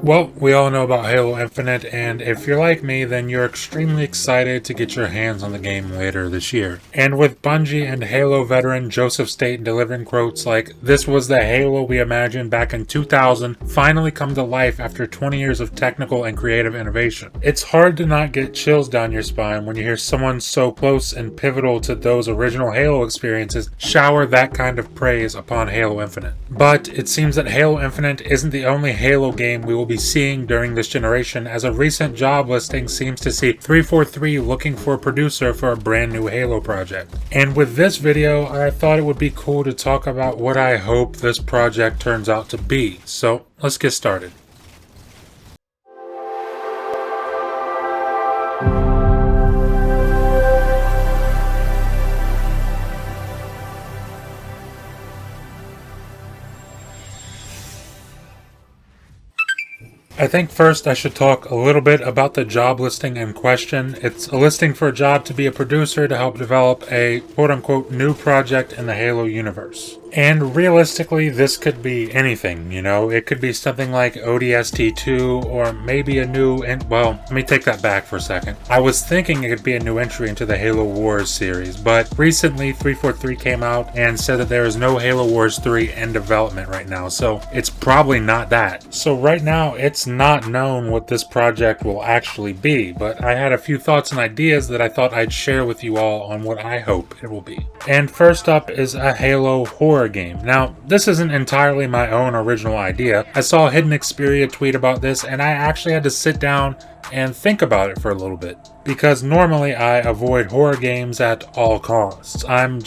Well, we all know about Halo Infinite, and if you're like me, then you're extremely excited to get your hands on the game later this year. And with Bungie and Halo veteran Joseph Staten delivering quotes like, "This was the Halo we imagined back in 2000, finally come to life after 20 years of technical and creative innovation." It's hard to not get chills down your spine when you hear someone so close and pivotal to those original Halo experiences shower that kind of praise upon Halo Infinite. But it seems that Halo Infinite isn't the only Halo game we will be seeing during this generation, as a recent job listing seems to see 343 looking for a producer for a brand new Halo project. And with this video, I thought it would be cool to talk about what I hope this project turns out to be. So let's get started. I think first I should talk a little bit about the job listing in question. It's a listing for a job to be a producer to help develop a quote-unquote new project in the Halo universe. And realistically, this could be anything, It could be something like ODST2 or maybe a new... well, let me take that back for a second. I was thinking it could be a new entry into the Halo Wars series, but recently 343 came out and said that there is no Halo Wars 3 in development right now, so it's probably not that. So right now, it's not known what this project will actually be, but I had a few thoughts and ideas that I thought I'd share with you all on what I hope it will be. And first up is a Halo horror game. Now, this isn't entirely my own original idea. I saw Hidden Xperia tweet about this, and I actually had to sit down and think about it for a little bit, because normally I avoid horror games at all costs. I'm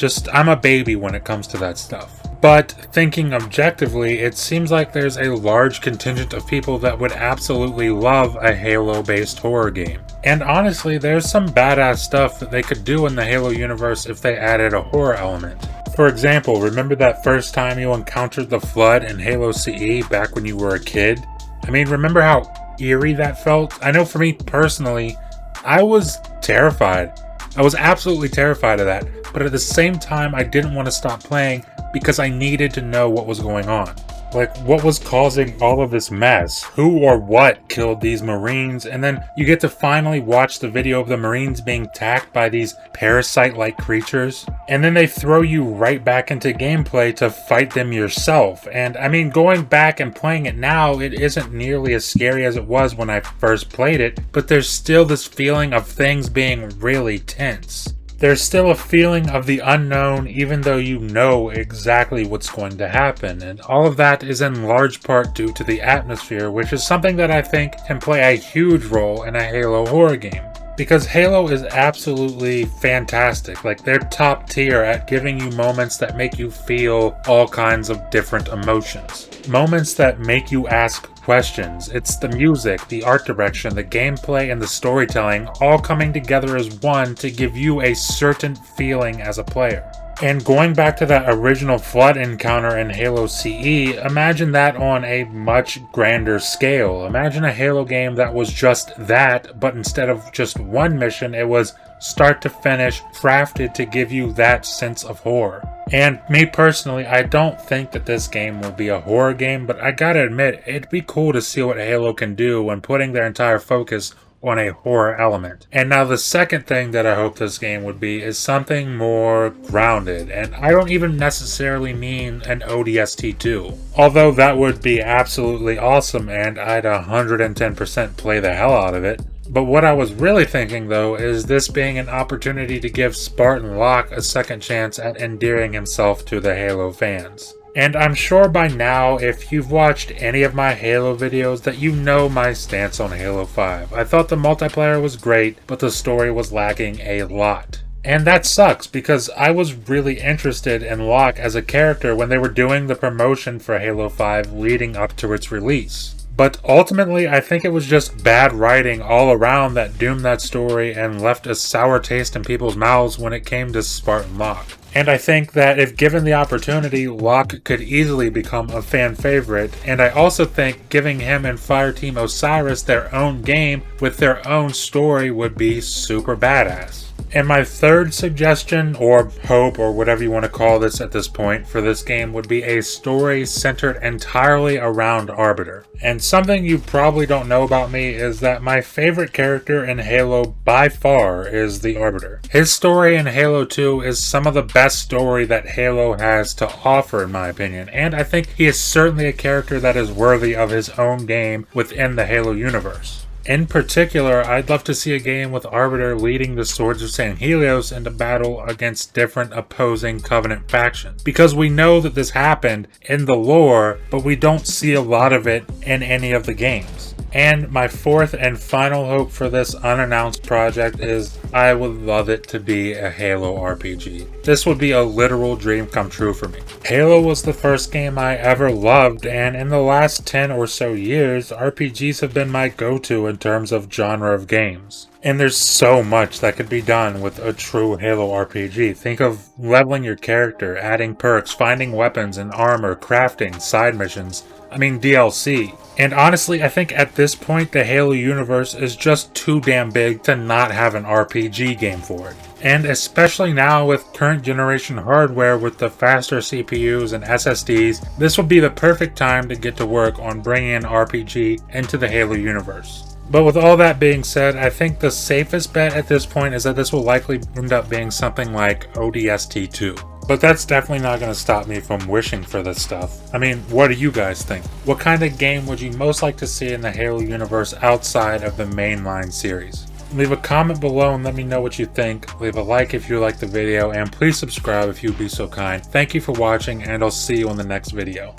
a baby when it comes to that stuff. But thinking objectively, it seems like there's a large contingent of people that would absolutely love a Halo-based horror game. And honestly, there's some badass stuff that they could do in the Halo universe if they added a horror element. For example, remember that first time you encountered the Flood in Halo CE back when you were a kid? I mean, remember how eerie that felt? I know for me personally, I was terrified. I was absolutely terrified of that, but at the same time, I didn't want to stop playing because I needed to know what was going on. Like, what was causing all of this mess? Who or what killed these Marines? And then you get to finally watch the video of the Marines being attacked by these parasite-like creatures. And then they throw you right back into gameplay to fight them yourself. And I mean, going back and playing it now, it isn't nearly as scary as it was when I first played it, but there's still this feeling of things being really tense. There's still a feeling of the unknown even though you know exactly what's going to happen, and all of that is in large part due to the atmosphere, which is something that I think can play a huge role in a Halo horror game. Because Halo is absolutely fantastic. Like, they're top tier at giving you moments that make you feel all kinds of different emotions. Moments that make you ask questions. It's the music, the art direction, the gameplay, and the storytelling all coming together as one to give you a certain feeling as a player. And going back to that original Flood encounter in Halo CE, imagine that on a much grander scale. Imagine a Halo game that was just that, but instead of just one mission, it was start to finish, crafted to give you that sense of horror. And me personally, I don't think that this game will be a horror game, but I gotta admit, it'd be cool to see what Halo can do when putting their entire focus on a horror element. And now the second thing that I hope this game would be is something more grounded, and I don't even necessarily mean an ODST2. Although that would be absolutely awesome and I'd 110% play the hell out of it. But what I was really thinking though is this being an opportunity to give Spartan Locke a second chance at endearing himself to the Halo fans. And I'm sure by now, if you've watched any of my Halo videos, that you know my stance on Halo 5. I thought the multiplayer was great, but the story was lacking a lot. And that sucks, because I was really interested in Locke as a character when they were doing the promotion for Halo 5 leading up to its release. But ultimately, I think it was just bad writing all around that doomed that story and left a sour taste in people's mouths when it came to Spartan Locke. And I think that if given the opportunity, Locke could easily become a fan favorite, and I also think giving him and Fireteam Osiris their own game with their own story would be super badass. And my third suggestion, or hope, or whatever you want to call this at this point, for this game would be a story centered entirely around Arbiter. And something you probably don't know about me is that my favorite character in Halo by far is the Arbiter. His story in Halo 2 is some of the best story that Halo has to offer, in my opinion, and I think he is certainly a character that is worthy of his own game within the Halo universe. In particular, I'd love to see a game with Arbiter leading the Swords of San Helios into battle against different opposing Covenant factions. Because we know that this happened in the lore, but we don't see a lot of it in any of the games. And my fourth and final hope for this unannounced project is I would love it to be a Halo RPG. This would be a literal dream come true for me. Halo was the first game I ever loved, and in the last 10 or so years, RPGs have been my go-to in terms of genre of games. And there's so much that could be done with a true Halo RPG. Think of leveling your character, adding perks, finding weapons and armor, crafting, side missions, DLC. And honestly, I think at this point the Halo universe is just too damn big to not have an RPG game for it. And especially now with current generation hardware with the faster CPUs and SSDs, this would be the perfect time to get to work on bringing an RPG into the Halo universe. But with all that being said, I think the safest bet at this point is that this will likely end up being something like ODST 2. But that's definitely not going to stop me from wishing for this stuff. What do you guys think? What kind of game would you most like to see in the Halo universe outside of the mainline series? Leave a comment below and let me know what you think. Leave a like if you liked the video, and please subscribe if you'd be so kind. Thank you for watching, and I'll see you on the next video.